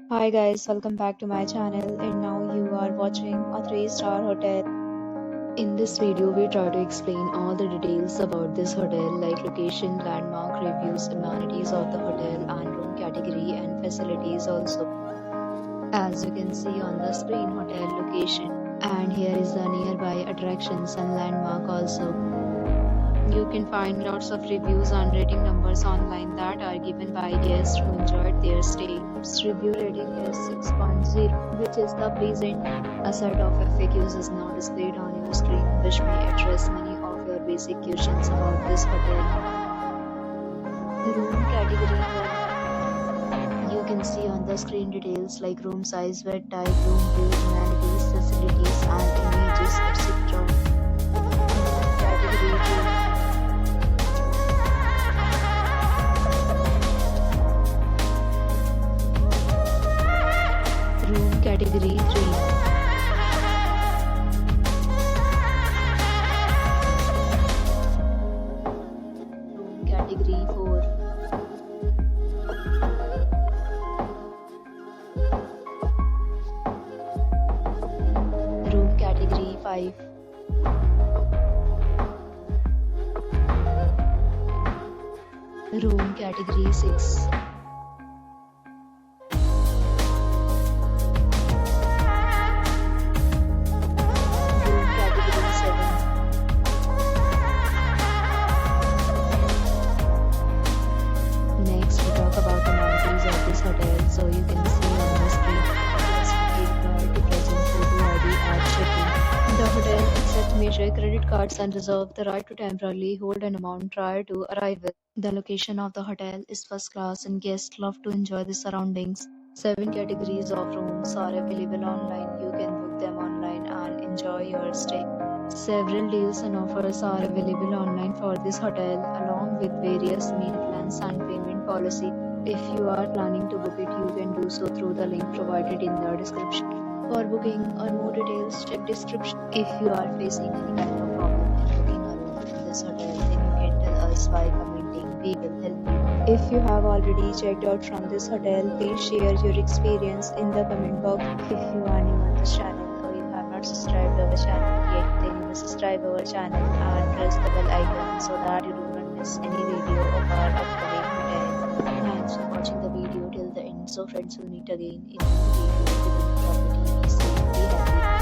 Hi guys, welcome back to my channel, and now you are watching a 3-star hotel. In this video, we try to explain all the details about this hotel like location, landmark, reviews, amenities of the hotel and room category and facilities also. As you can see on the screen, hotel location, and here is the nearby attractions and landmark also. You can find lots of reviews and rating numbers online that are given by guests who enjoyed their stay. Its review rating is 6.0, which is the pleasant. A set of FAQs is now displayed on your screen, which may address many of your basic questions about this hotel. Room category 1. You can see on the screen details like room size, bed type, room view, amenities, facilities, and images, etc. Category 2. Room category 3. Room category 4. Room category 5. Room category 6. Next, we talk about the amenities of this hotel. So you can see on the screen, guests will be required to present photo ID at check-in. The hotel accepts major credit cards and reserves the right to temporarily hold an amount prior to arrival. The location of the hotel is first class and guests love to enjoy the surroundings. 7 categories of rooms are available online. You can book them online and enjoy your stay. Several deals and offers are available online for this hotel, along with various meal plans and payment policy. If you are planning to book it, you can do so through the link provided in the description. For booking or more details, check description. If you are facing any kind of problem in booking a room in this hotel, then you can tell us by commenting. We will help you. If you have already checked out from this hotel, please share your experience in the comment box. If you are new on this channel or you have not subscribed our channel yet, then you must subscribe our channel and press the bell icon so that you do not miss any video of our upcoming hotel. Thanks for watching the video till the end. So friends, will meet again in a new video with a new property. Be safe, be happy.